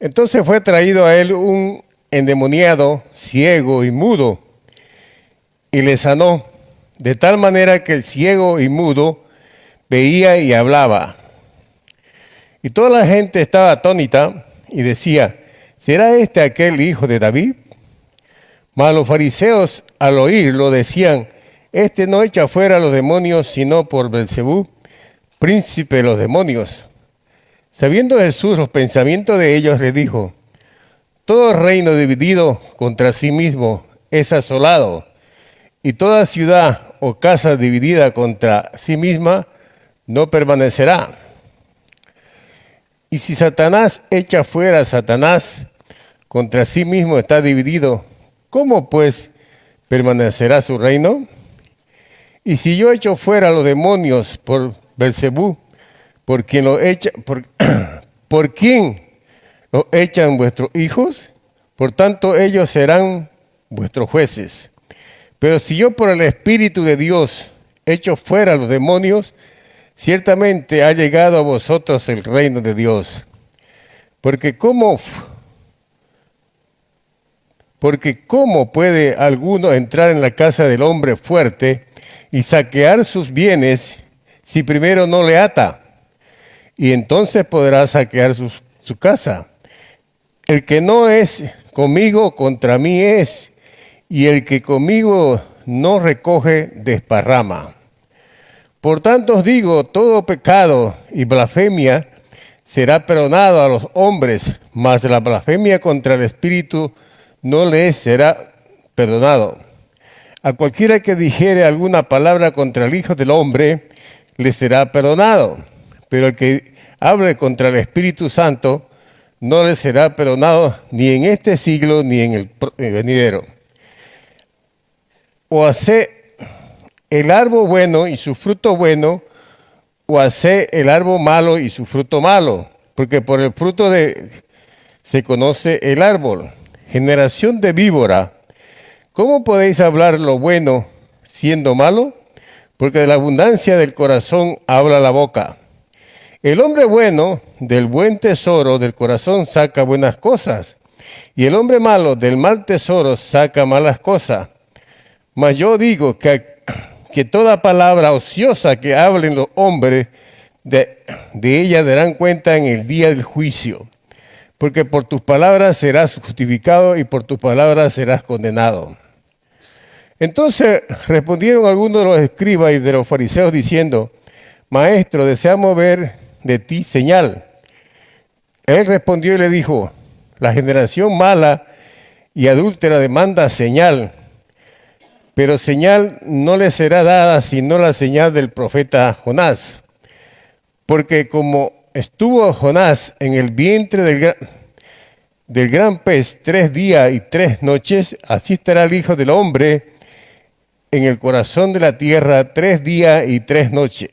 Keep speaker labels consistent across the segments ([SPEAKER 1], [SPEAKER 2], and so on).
[SPEAKER 1] Entonces fue traído a él un endemoniado, ciego y mudo, y le sanó, de tal manera que el ciego y mudo veía y hablaba. Y toda la gente estaba atónita y decía, ¿será este aquel hijo de David? Mas los fariseos al oírlo decían, este no echa fuera a los demonios sino por Beelzebú, príncipe de los demonios. Sabiendo Jesús los pensamientos de ellos, les dijo, todo reino dividido contra sí mismo es asolado, y toda ciudad o casa dividida contra sí misma no permanecerá. Y si Satanás echa fuera a Satanás, contra sí mismo está dividido, ¿cómo pues permanecerá su reino? Y si yo echo fuera a los demonios por Beelzebú, ¿por quién lo echa, por quién lo echan vuestros hijos? Por tanto, ellos serán vuestros jueces. Pero si yo por el Espíritu de Dios echo fuera a los demonios, ciertamente ha llegado a vosotros el reino de Dios. Porque ¿cómo puede alguno entrar en la casa del hombre fuerte y saquear sus bienes si primero no le ata? Y entonces podrá saquear su casa. El que no es conmigo, contra mí es, y el que conmigo no recoge, desparrama. Por tanto os digo, todo pecado y blasfemia será perdonado a los hombres, mas la blasfemia contra el Espíritu no les será perdonado. A cualquiera que dijere alguna palabra contra el Hijo del Hombre, le será perdonado. Pero el que hable contra el Espíritu Santo, no le será perdonado ni en este siglo ni en el venidero. O hace el árbol bueno y su fruto bueno, o hace el árbol malo y su fruto malo, porque por el fruto se conoce el árbol. Generación de víbora, ¿cómo podéis hablar lo bueno siendo malo? Porque de la abundancia del corazón habla la boca. El hombre bueno del buen tesoro del corazón saca buenas cosas, y el hombre malo del mal tesoro saca malas cosas. Mas yo digo que toda palabra ociosa que hablen los hombres, de ella darán cuenta en el día del juicio. Porque por tus palabras serás justificado y por tus palabras serás condenado. Entonces respondieron algunos de los escribas y de los fariseos diciendo, Maestro, deseamos ver de ti señal. Él respondió y le dijo, la generación mala y adúltera demanda señal, pero señal no le será dada sino la señal del profeta Jonás. Porque como estuvo Jonás en el vientre del gran pez 3 días y 3 noches, así estará el Hijo del Hombre en el corazón de la tierra 3 días y 3 noches.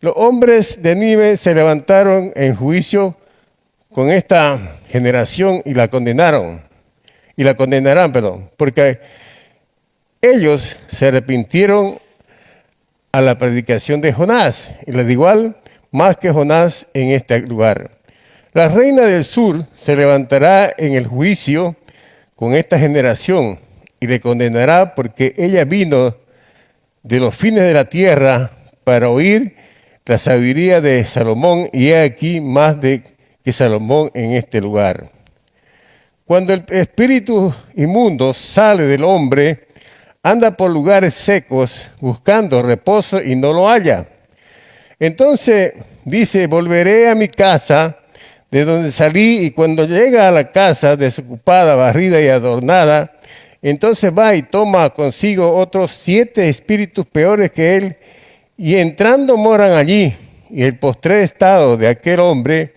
[SPEAKER 1] Los hombres de Nínive se levantaron en juicio con esta generación y la condenarán, porque ellos se arrepintieron a la predicación de Jonás, y les da igual más que Jonás en este lugar. La reina del sur se levantará en el juicio con esta generación y le condenará porque ella vino de los fines de la tierra para oír la sabiduría de Salomón, y he aquí más que Salomón en este lugar. Cuando el espíritu inmundo sale del hombre, anda por lugares secos buscando reposo y no lo halla. Entonces dice, volveré a mi casa de donde salí, y cuando llega a la casa desocupada, barrida y adornada, entonces va y toma consigo otros 7 espíritus peores que él, y entrando moran allí, y el postrer estado de aquel hombre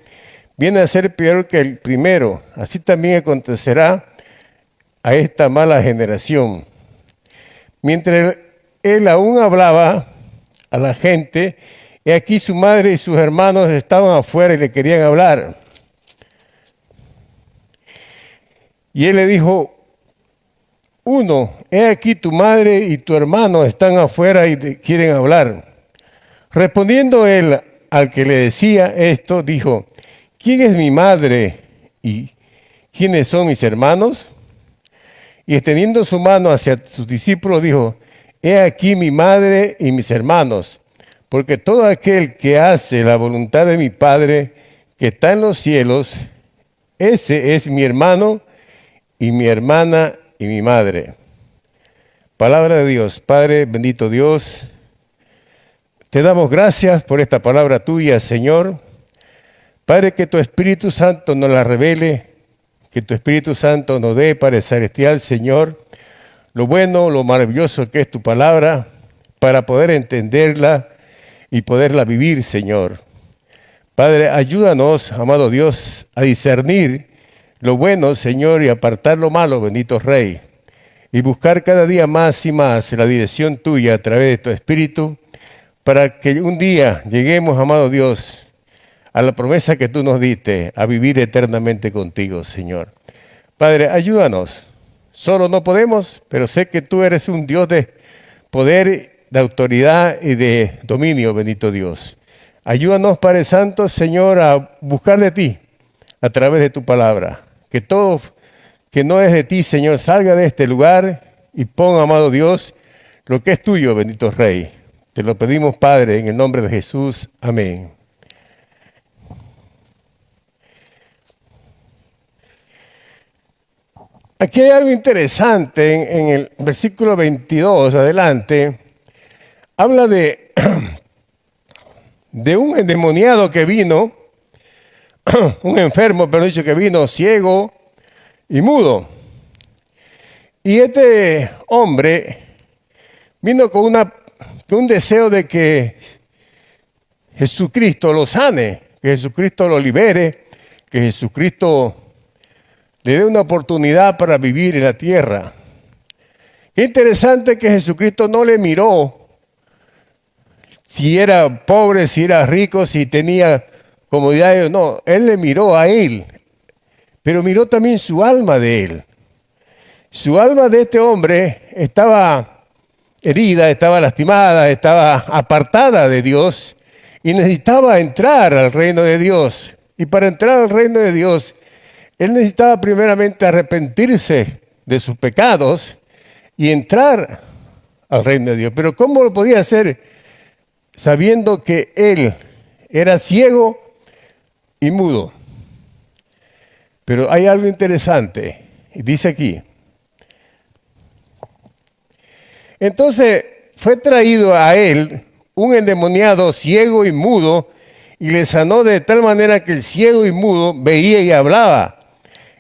[SPEAKER 1] viene a ser peor que el primero. Así también acontecerá a esta mala generación. Mientras él aún hablaba a la gente, y aquí su madre y sus hermanos estaban afuera y le querían hablar. Y él le dijo, he aquí tu madre y tu hermano están afuera y te quieren hablar. Respondiendo él al que le decía esto, dijo, ¿quién es mi madre ¿y quiénes son mis hermanos? Y extendiendo su mano hacia sus discípulos, dijo, he aquí mi madre y mis hermanos, porque todo aquel que hace la voluntad de mi Padre que está en los cielos, ese es mi hermano y mi hermana y mi madre. Palabra de Dios. Padre, bendito Dios, te damos gracias por esta palabra tuya, Señor. Padre, que tu Espíritu Santo nos la revele, que tu Espíritu Santo nos dé, Padre Celestial, Señor, lo bueno, lo maravilloso que es tu palabra, para poder entenderla y poderla vivir, Señor. Padre, ayúdanos, amado Dios, a discernir lo bueno, Señor, y apartar lo malo, bendito Rey, y buscar cada día más y más la dirección tuya a través de tu Espíritu, para que un día lleguemos, amado Dios, a la promesa que tú nos diste, a vivir eternamente contigo, Señor. Padre, ayúdanos. Solo no podemos, pero sé que tú eres un Dios de poder, de autoridad y de dominio, bendito Dios. Ayúdanos, Padre Santo, Señor, a buscar de ti a través de tu palabra. Que todo que no es de ti, Señor, salga de este lugar y ponga, amado Dios, lo que es tuyo, bendito Rey. Te lo pedimos, Padre, en el nombre de Jesús. Amén. Aquí hay algo interesante en el versículo 22, adelante. Habla de un endemoniado que vino, un enfermo, pero dicho que vino ciego y mudo. Y este hombre vino con un deseo de que Jesucristo lo sane, que Jesucristo lo libere, que Jesucristo le dé una oportunidad para vivir en la tierra. Qué interesante que Jesucristo no le miró si era pobre, si era rico, si tenía comodidad. No, Él le miró a él, pero miró también su alma de él. Su alma de este hombre estaba herida, estaba lastimada, estaba apartada de Dios y necesitaba entrar al reino de Dios. Y para entrar al reino de Dios, él necesitaba primeramente arrepentirse de sus pecados y entrar al reino de Dios. Pero ¿cómo lo podía hacer sabiendo que él era ciego y mudo? Pero hay algo interesante. Dice aquí. Entonces fue traído a él un endemoniado ciego y mudo y le sanó de tal manera que el ciego y mudo veía y hablaba.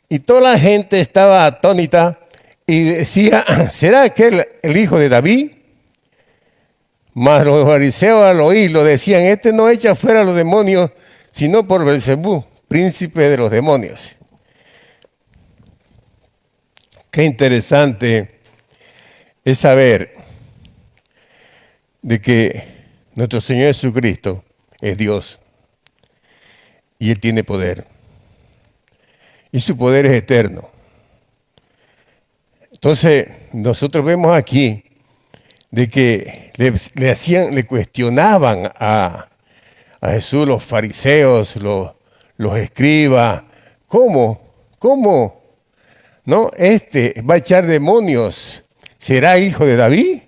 [SPEAKER 1] Y toda la gente estaba atónita y decía, ¿será aquel el hijo de David? Mas los fariseos al oírlo decían, este no echa fuera a los demonios, sino por Belcebú, príncipe de los demonios. Qué interesante es saber de que nuestro Señor Jesucristo es Dios y Él tiene poder. Y su poder es eterno. Entonces, nosotros vemos aquí de que le cuestionaban a Jesús los fariseos, los escribas. ¿Cómo? ¿No? Este va a echar demonios. ¿Será hijo de David?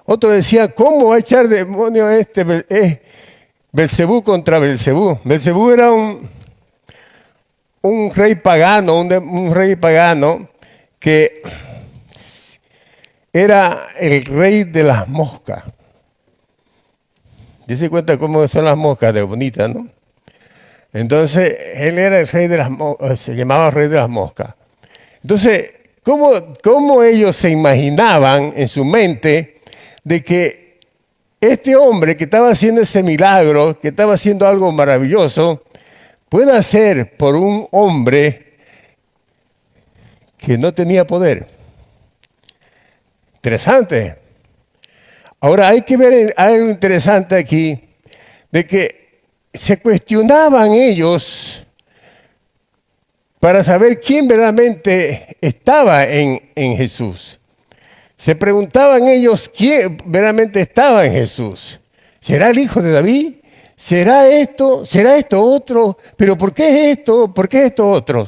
[SPEAKER 1] Otro decía, ¿cómo va a echar demonios Belcebú contra Belcebú? Belcebú era un rey pagano, un rey pagano que era el rey de las moscas. Dice cuenta cómo son las moscas de bonitas, ¿no? Entonces, él era el rey de las moscas, se llamaba rey de las moscas. Entonces, ¿cómo ellos se imaginaban en su mente de que este hombre que estaba haciendo ese milagro, que estaba haciendo algo maravilloso, pueda ser por un hombre que no tenía poder? Interesante. Ahora hay que ver algo interesante aquí, de que se cuestionaban ellos para saber quién verdaderamente estaba en Jesús. Se preguntaban ellos quién verdaderamente estaba en Jesús. ¿Será el hijo de David? ¿Será esto? ¿Será esto otro? ¿Pero por qué es esto? ¿Por qué esto otro?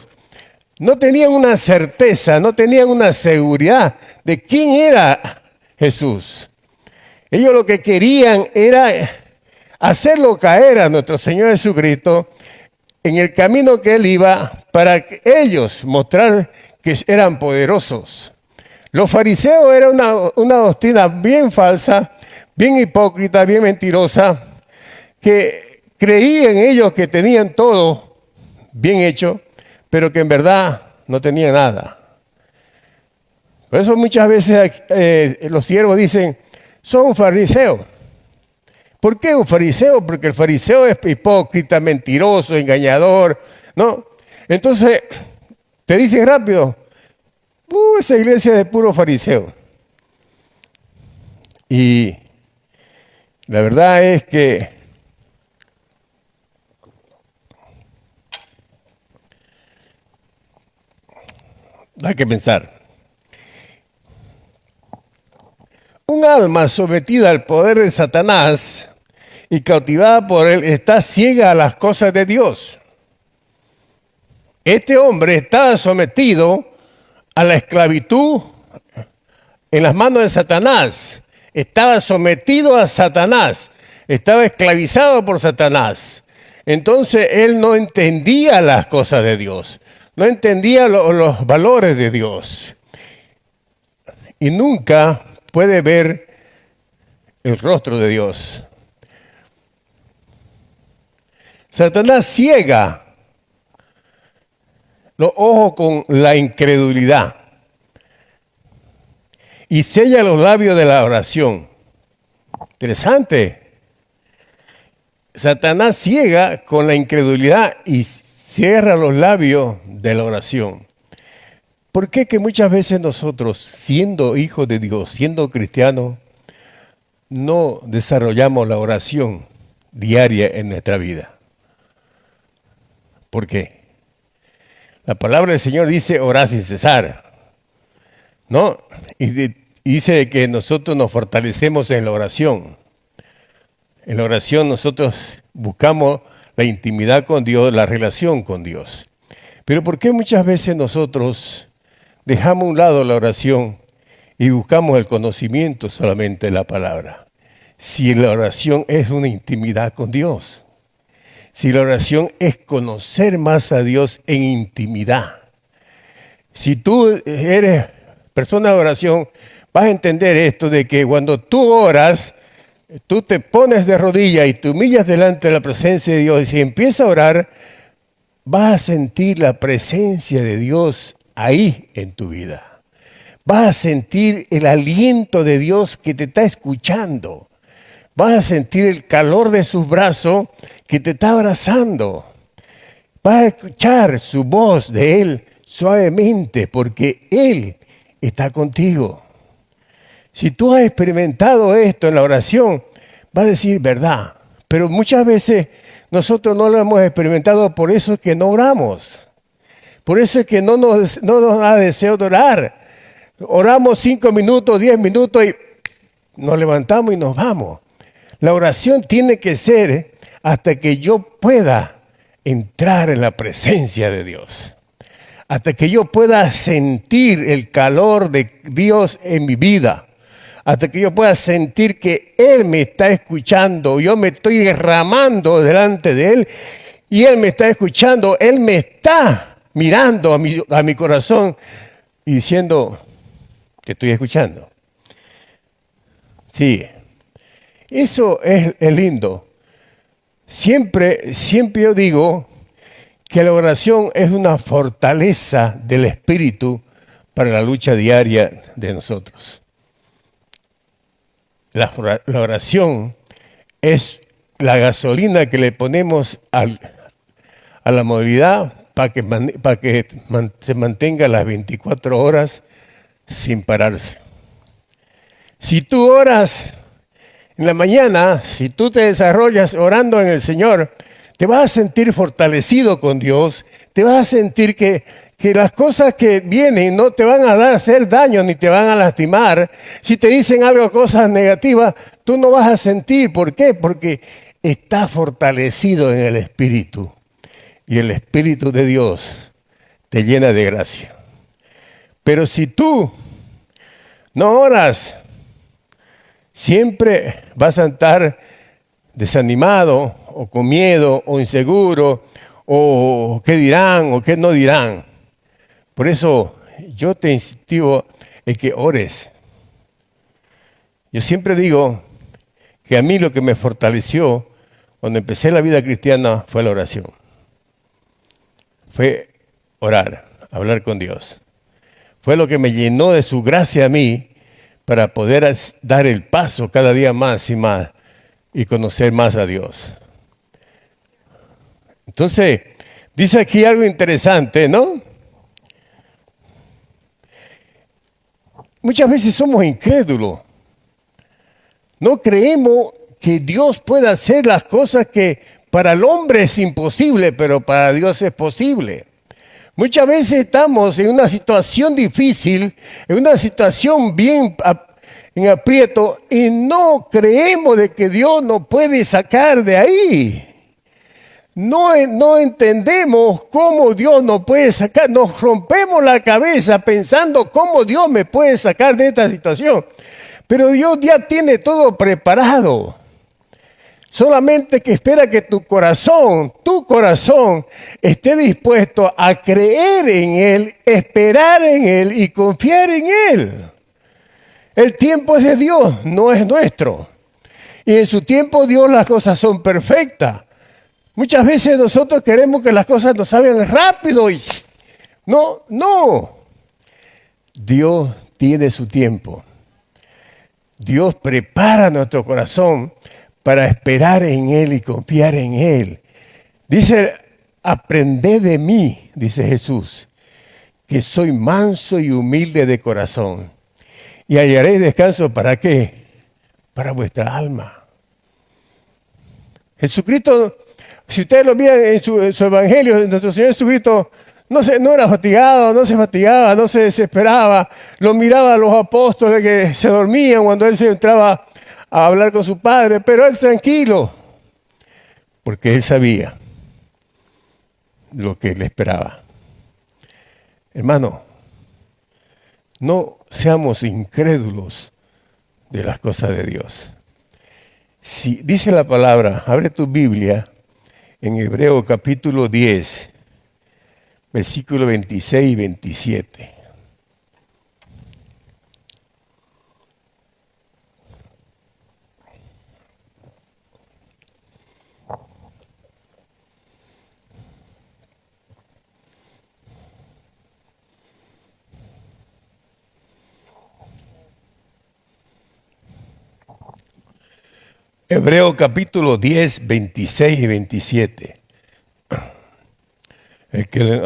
[SPEAKER 1] no tenían una certeza, no tenían una seguridad de quién era Jesús. Ellos lo que querían era hacerlo caer a nuestro Señor Jesucristo en el camino que Él iba para que ellos mostrar que eran poderosos. Los fariseos era una doctrina bien falsa, bien hipócrita, bien mentirosa, que creían ellos que tenían todo bien hecho, pero que en verdad no tenían nada. Por eso muchas veces los siervos dicen, son fariseos. ¿Por qué un fariseo? Porque el fariseo es hipócrita, mentiroso, engañador, ¿no? Entonces, te dicen rápido, esa iglesia es de puro fariseo. Y la verdad es que hay que pensar. Un alma sometida al poder de Satanás y cautivada por él está ciega a las cosas de Dios. Este hombre estaba sometido a la esclavitud en las manos de Satanás. Estaba sometido a Satanás. Estaba esclavizado por Satanás. Entonces él no entendía las cosas de Dios. No entendía los valores de Dios. Y nunca puede ver el rostro de Dios. Satanás ciega los ojos con la incredulidad y sella los labios de la oración. Interesante. Satanás ciega con la incredulidad y cierra los labios de la oración. ¿Por qué que muchas veces nosotros, siendo hijos de Dios, siendo cristianos, no desarrollamos la oración diaria en nuestra vida? ¿Por qué? La palabra del Señor dice orar sin cesar, ¿no? Y dice que nosotros nos fortalecemos en la oración. En la oración nosotros buscamos la intimidad con Dios, la relación con Dios. Pero ¿por qué muchas veces nosotros dejamos a un lado la oración y buscamos el conocimiento solamente de la palabra? Si la oración es una intimidad con Dios. Si la oración es conocer más a Dios en intimidad. Si tú eres persona de oración, vas a entender esto de que cuando tú oras, tú te pones de rodillas y te humillas delante de la presencia de Dios y si empiezas a orar, vas a sentir la presencia de Dios ahí en tu vida. Vas a sentir el aliento de Dios que te está escuchando. Vas a sentir el calor de sus brazos que te está abrazando. Vas a escuchar su voz de Él suavemente porque Él está contigo. Si tú has experimentado esto en la oración, vas a decir verdad. Pero muchas veces nosotros no lo hemos experimentado, por eso es que no oramos. Por eso es que no nos da deseo de orar. Oramos 5 minutos, 10 minutos y nos levantamos y nos vamos. La oración tiene que ser hasta que yo pueda entrar en la presencia de Dios. Hasta que yo pueda sentir el calor de Dios en mi vida. Hasta que yo pueda sentir que Él me está escuchando. Yo me estoy derramando delante de Él y Él me está escuchando. Él me está mirando a mi corazón y diciendo, te estoy escuchando. Sí. Eso es lindo. Siempre yo digo que la oración es una fortaleza del Espíritu para la lucha diaria de nosotros. La oración es la gasolina que le ponemos a la movilidad para que se mantenga las 24 horas sin pararse. Si tú oras en la mañana, si tú te desarrollas orando en el Señor, te vas a sentir fortalecido con Dios, te vas a sentir que las cosas que vienen no te van a hacer daño ni te van a lastimar. Si te dicen algo, cosas negativas, tú no vas a sentir. ¿Por qué? Porque estás fortalecido en el Espíritu. Y el Espíritu de Dios te llena de gracia. Pero si tú no oras, siempre vas a estar desanimado o con miedo o inseguro o qué dirán o qué no dirán. Por eso yo te incentivo en que ores. Yo siempre digo que a mí lo que me fortaleció cuando empecé la vida cristiana fue la oración. Fue orar, hablar con Dios. Fue lo que me llenó de su gracia a mí para poder dar el paso cada día más y más y conocer más a Dios. Entonces, dice aquí algo interesante, ¿no? Muchas veces somos incrédulos. No creemos que Dios pueda hacer las cosas que para el hombre es imposible, pero para Dios es posible. Muchas veces estamos en una situación difícil, en una situación bien en aprieto, y no creemos de que Dios nos puede sacar de ahí. No entendemos cómo Dios nos puede sacar. Nos rompemos la cabeza pensando cómo Dios me puede sacar de esta situación. Pero Dios ya tiene todo preparado. Solamente que espera que tu corazón esté dispuesto a creer en Él, esperar en Él y confiar en Él. El tiempo es de Dios, no es nuestro. Y en su tiempo Dios las cosas son perfectas. Muchas veces nosotros queremos que las cosas nos salgan rápido y no. Dios tiene su tiempo. Dios prepara nuestro corazón para esperar en Él y confiar en Él. Dice, aprended de mí, dice Jesús, que soy manso y humilde de corazón. Y hallaréis descanso, ¿para qué? Para vuestra alma. Jesucristo, si ustedes lo miran en su evangelio, nuestro Señor Jesucristo no era fatigado, no se fatigaba, no se desesperaba. Lo miraba a los apóstoles que se dormían cuando Él se entraba a hablar con su Padre, pero Él tranquilo, porque Él sabía lo que le esperaba. Hermano, no seamos incrédulos de las cosas de Dios. Si dice la palabra, abre tu Biblia en Hebreo capítulo 10, versículo 26 y 27. Hebreo capítulo 10, 26 y 27. A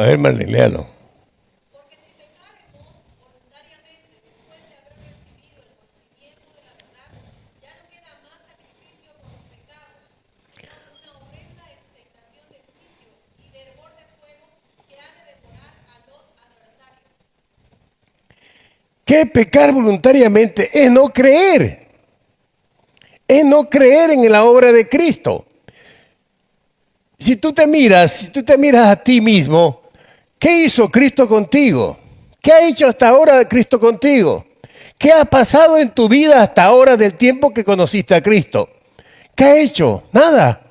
[SPEAKER 1] ver, Marlene, léalo.
[SPEAKER 2] Porque si pecáremos voluntariamente después de haber recibido el conocimiento de la verdad, ya no queda más sacrificio por los pecados, sino una horrenda expectación de juicio y de hervor de fuego que ha de devorar a los adversarios.
[SPEAKER 1] ¿Qué pecar voluntariamente? Es no creer. Es no creer en la obra de Cristo. Si tú te miras a ti mismo, ¿qué hizo Cristo contigo? ¿Qué ha hecho hasta ahora Cristo contigo? ¿Qué ha pasado en tu vida hasta ahora del tiempo que conociste a Cristo? ¿Qué ha hecho? Nada.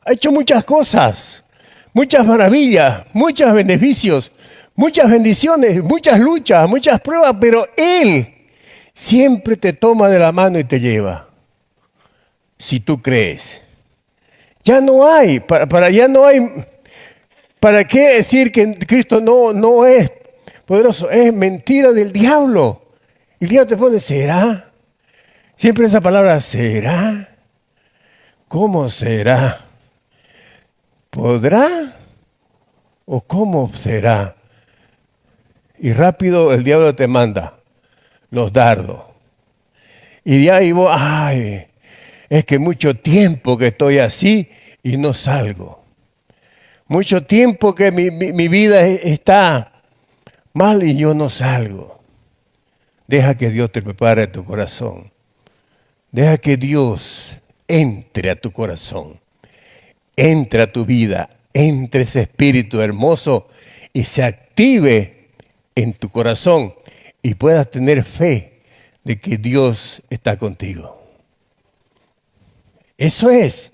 [SPEAKER 1] Ha hecho muchas cosas, muchas maravillas, muchos beneficios, muchas bendiciones, muchas luchas, muchas pruebas, pero Él siempre te toma de la mano y te lleva. Si tú crees. Ya no hay, ya no hay. ¿Para qué decir que Cristo no es poderoso? Es mentira del diablo. Y el diablo te pone, ¿será? Siempre esa palabra, ¿será? ¿Cómo será? ¿Podrá? ¿O cómo será? Y rápido el diablo te manda los dardos. Y de ahí vos, ay, es que mucho tiempo que estoy así y no salgo. Mucho tiempo que mi vida está mal y yo no salgo. Deja que Dios te prepare tu corazón. Deja que Dios entre a tu corazón. Entre a tu vida. Entre ese espíritu hermoso y se active en tu corazón y puedas tener fe de que Dios está contigo. Eso es,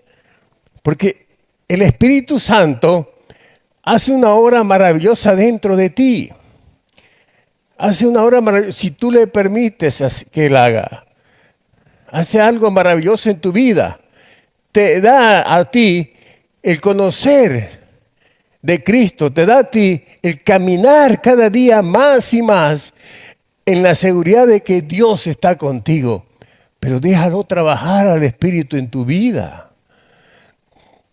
[SPEAKER 1] porque el Espíritu Santo hace una obra maravillosa dentro de ti. Hace una obra maravillosa, si tú le permites que Él haga. Hace algo maravilloso en tu vida. Te da a ti el conocer de Cristo, te da a ti el caminar cada día más y más en la seguridad de que Dios está contigo. Pero déjalo trabajar al Espíritu en tu vida.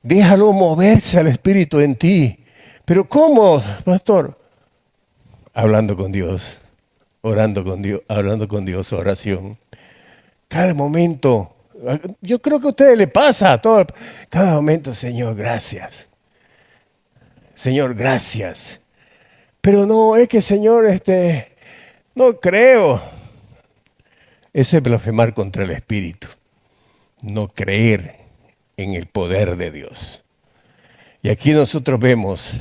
[SPEAKER 1] Déjalo moverse al Espíritu en ti. Pero ¿cómo, pastor? Hablando con Dios, orando con Dios, hablando con Dios, oración. Cada momento, yo creo que a ustedes les pasa a todos. Cada momento, Señor, gracias. Señor, gracias. Pero no, es que Señor, no creo. Eso es blasfemar contra el Espíritu. No creer en el poder de Dios. Y aquí nosotros vemos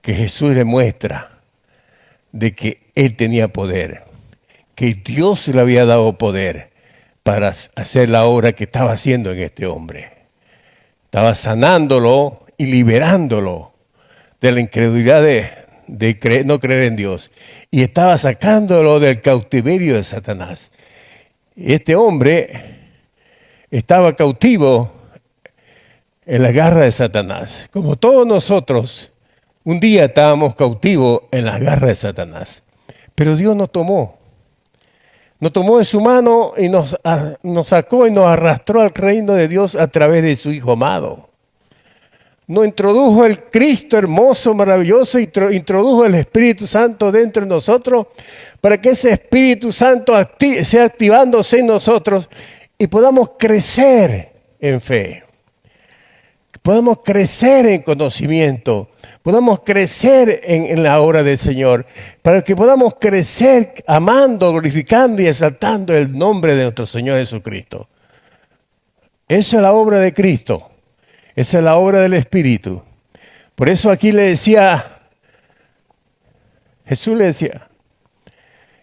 [SPEAKER 1] que Jesús demuestra de que Él tenía poder, que Dios le había dado poder para hacer la obra que estaba haciendo en este hombre. Estaba sanándolo y liberándolo de la incredulidad de no creer en Dios. Y estaba sacándolo del cautiverio de Satanás. Este hombre estaba cautivo en la garra de Satanás. Como todos nosotros, un día estábamos cautivos en la garra de Satanás. Pero Dios nos tomó. Nos tomó de su mano y nos sacó y nos arrastró al reino de Dios a través de su Hijo amado. Nos introdujo el Cristo hermoso, maravilloso, y introdujo el Espíritu Santo dentro de nosotros para que ese Espíritu Santo sea activándose en nosotros y podamos crecer en fe. Podamos crecer en conocimiento, podamos crecer en la obra del Señor, para que podamos crecer amando, glorificando y exaltando el nombre de nuestro Señor Jesucristo. Esa es la obra de Cristo, esa es la obra del Espíritu. Por eso aquí le decía, Jesús le decía,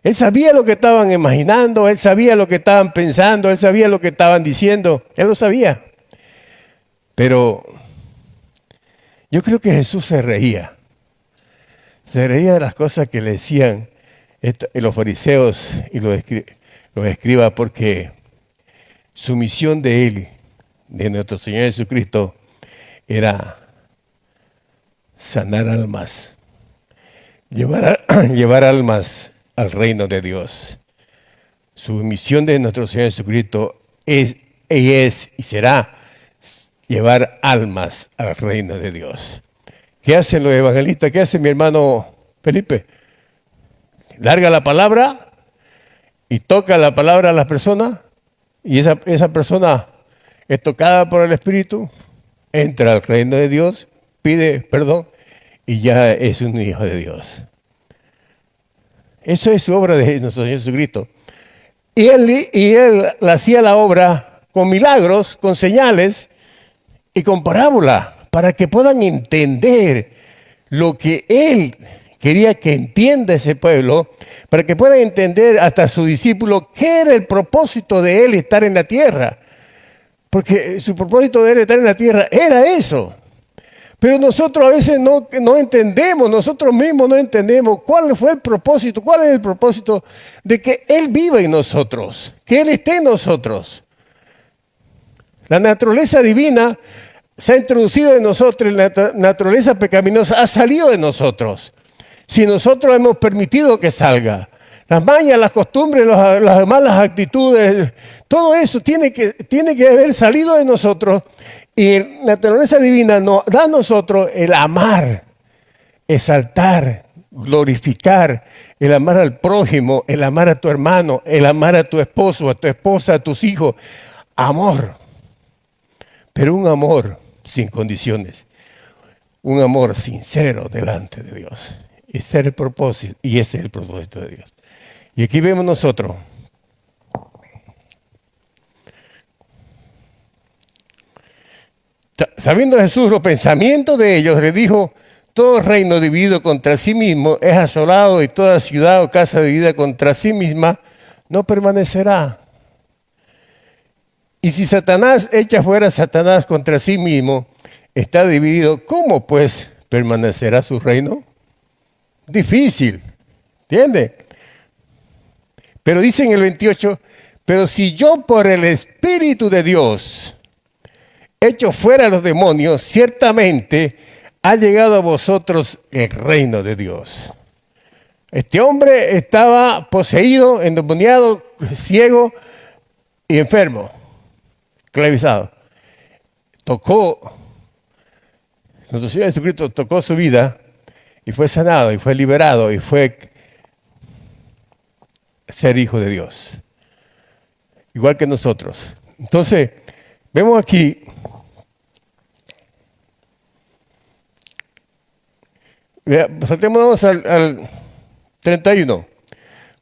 [SPEAKER 1] Él sabía lo que estaban imaginando, Él sabía lo que estaban pensando, Él sabía lo que estaban diciendo, Él lo sabía. Pero yo creo que Jesús se reía de las cosas que le decían los fariseos y los escribas, porque su misión de Él, de nuestro Señor Jesucristo, era sanar almas, llevar almas al reino de Dios. Su misión de nuestro Señor Jesucristo es y será llevar almas al reino de Dios. ¿Qué hacen los evangelistas? ¿Qué hace mi hermano Felipe? Larga la palabra y toca la palabra a las personas, y esa persona es tocada por el Espíritu, entra al reino de Dios, pide perdón y ya es un hijo de Dios. Eso es su obra de nuestro Señor Jesucristo. Y él hacía la obra con milagros, con señales y con parábola, para que puedan entender lo que Él quería que entienda ese pueblo, para que puedan entender hasta su discípulo qué era el propósito de Él estar en la tierra. Porque su propósito de Él estar en la tierra era eso. Pero nosotros a veces no entendemos, nosotros mismos no entendemos cuál fue el propósito, cuál es el propósito de que Él viva en nosotros, que Él esté en nosotros. La naturaleza divina se ha introducido en nosotros, la naturaleza pecaminosa ha salido de nosotros. Si nosotros hemos permitido que salga, las mañas, las costumbres, las malas actitudes, todo eso tiene que haber salido de nosotros. Y la naturaleza divina nos da a nosotros el amar, exaltar, glorificar, el amar al prójimo, el amar a tu hermano, el amar a tu esposo, a tu esposa, a tus hijos. Amor. Pero un amor sin condiciones, un amor sincero delante de Dios. Ese es el propósito, y ese es el propósito de Dios. Y aquí vemos nosotros, sabiendo Jesús los pensamientos de ellos, le dijo, todo reino dividido contra sí mismo es asolado, y toda ciudad o casa dividida contra sí misma no permanecerá. Y si Satanás echa fuera a Satanás contra sí mismo, está dividido, ¿cómo pues permanecerá su reino? Difícil, ¿entiende? Pero dice en el 28, pero si yo por el Espíritu de Dios echo fuera a los demonios, ciertamente ha llegado a vosotros el reino de Dios. Este hombre estaba poseído, endemoniado, ciego y enfermo, esclavizado. Nuestro Señor Jesucristo tocó su vida y fue sanado y fue liberado y fue ser hijo de Dios, igual que nosotros. Entonces, vemos aquí saltémonos al 31.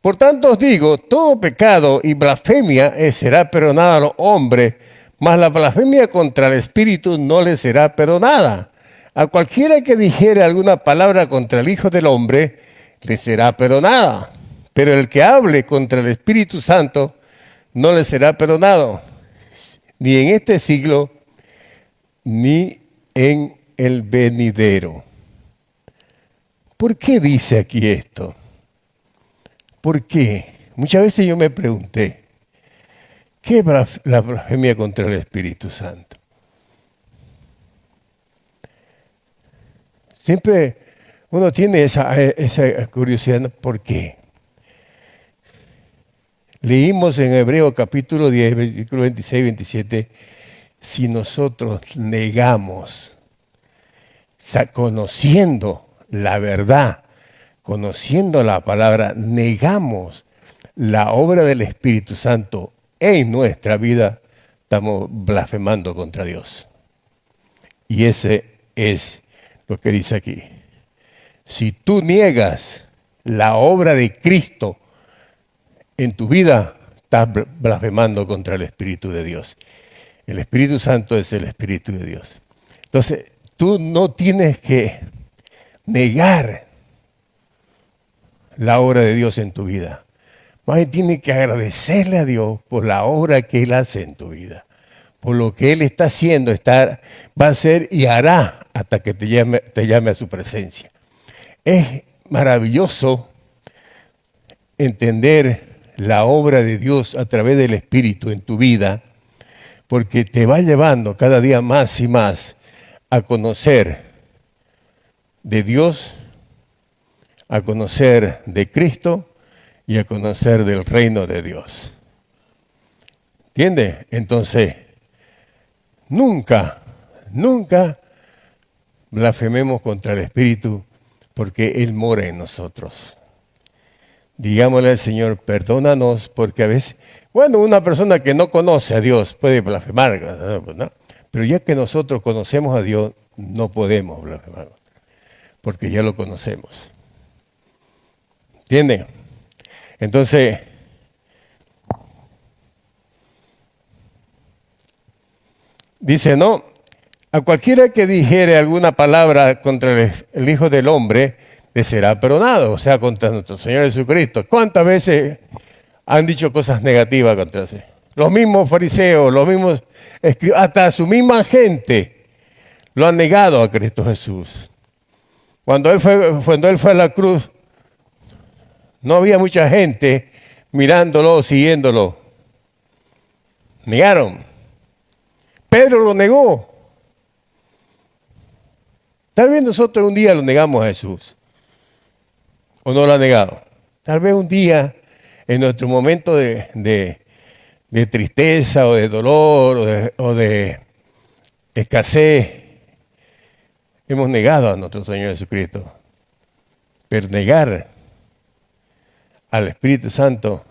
[SPEAKER 1] Por tanto os digo, todo pecado y blasfemia será perdonada a los hombres, mas la blasfemia contra el Espíritu no le será perdonada. A cualquiera que dijere alguna palabra contra el Hijo del Hombre, le será perdonada. Pero el que hable contra el Espíritu Santo, no le será perdonado, ni en este siglo, ni en el venidero. ¿Por qué dice aquí esto? ¿Por qué? Muchas veces yo me pregunté, ¿qué es la blasfemia contra el Espíritu Santo? Siempre uno tiene esa curiosidad, ¿por qué? Leímos en Hebreo capítulo 10, versículo 26 y 27, si nosotros negamos, conociendo la verdad, conociendo la palabra, negamos la obra del Espíritu Santo en nuestra vida, estamos blasfemando contra Dios. Y ese es lo que dice aquí. Si tú niegas la obra de Cristo en tu vida, estás blasfemando contra el Espíritu de Dios. El Espíritu Santo es el Espíritu de Dios. Entonces, tú no tienes que negar la obra de Dios en tu vida. Más bien tienes que agradecerle a Dios por la obra que Él hace en tu vida. Por lo que Él está haciendo, va a hacer y hará hasta que te llame a su presencia. Es maravilloso entender la obra de Dios a través del Espíritu en tu vida, porque te va llevando cada día más y más a conocer de Dios, a conocer de Cristo y a conocer del reino de Dios. ¿Entiendes? Entonces, nunca blasfememos contra el Espíritu, porque Él mora en nosotros. Digámosle al Señor, perdónanos, porque a veces, una persona que no conoce a Dios puede blasfemar, ¿no? Pero ya que nosotros conocemos a Dios, no podemos blasfemar, porque ya lo conocemos. ¿Entienden? Entonces, dice, no, a cualquiera que dijere alguna palabra contra el Hijo del Hombre, le será perdonado, o sea, contra nuestro Señor Jesucristo. ¿Cuántas veces han dicho cosas negativas contra él? Los mismos fariseos, los mismos escribas, hasta su misma gente lo han negado a Cristo Jesús. Cuando él fue a la cruz, no había mucha gente mirándolo, siguiéndolo. Negaron. Pedro lo negó. Tal vez nosotros un día lo negamos a Jesús. ¿O no lo ha negado? Tal vez un día, en nuestro momento de tristeza o de dolor o de escasez, hemos negado a nuestro Señor Jesucristo. Pero negar al Espíritu Santo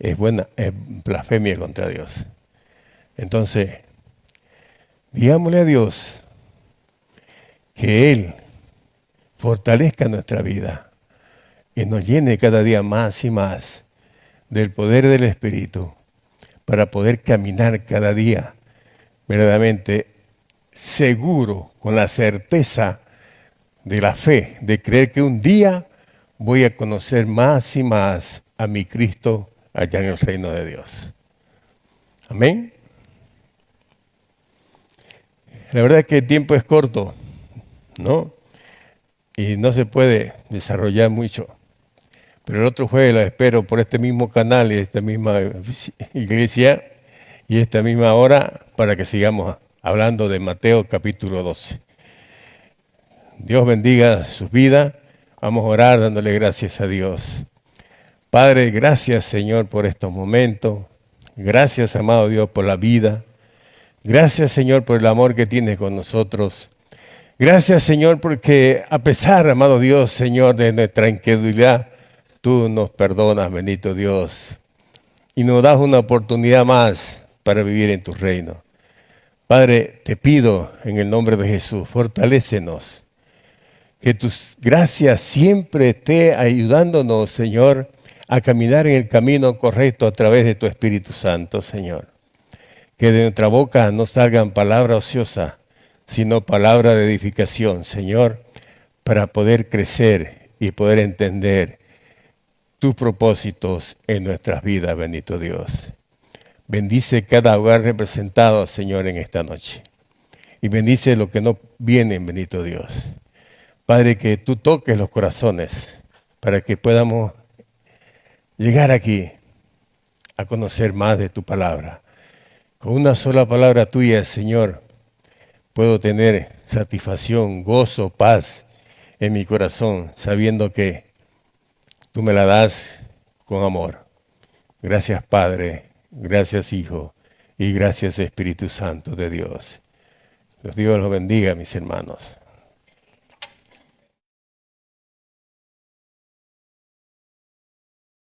[SPEAKER 1] es blasfemia contra Dios. Entonces, digámosle a Dios que Él fortalezca nuestra vida y nos llene cada día más y más del poder del Espíritu para poder caminar cada día verdaderamente seguro, con la certeza de la fe, de creer que un día voy a conocer más y más a mi Cristo allá en el reino de Dios. Amén. La verdad es que el tiempo es corto, ¿no? Y no se puede desarrollar mucho. Pero el otro jueves la espero por este mismo canal y esta misma iglesia y esta misma hora para que sigamos hablando de Mateo capítulo 12. Dios bendiga sus vidas. Vamos a orar dándole gracias a Dios. Padre, gracias Señor por estos momentos. Gracias, amado Dios, por la vida. Gracias, Señor, por el amor que tienes con nosotros. Gracias, Señor, porque a pesar, amado Dios, Señor, de nuestra incredulidad, tú nos perdonas, bendito Dios, y nos das una oportunidad más para vivir en tu reino. Padre, te pido en el nombre de Jesús, fortalécenos. Que tus gracias siempre esté ayudándonos, Señor, a caminar en el camino correcto a través de tu Espíritu Santo, Señor. Que de nuestra boca no salgan palabras ociosas, sino palabras de edificación, Señor, para poder crecer y poder entender tus propósitos en nuestras vidas, bendito Dios. Bendice cada hogar representado, Señor, en esta noche. Y bendice lo que no viene, bendito Dios. Padre, que tú toques los corazones para que podamos llegar aquí a conocer más de tu palabra. Con una sola palabra tuya, Señor, puedo tener satisfacción, gozo, paz en mi corazón, sabiendo que tú me la das con amor. Gracias, Padre, gracias, Hijo, y gracias, Espíritu Santo de Dios. Dios los bendiga, mis hermanos.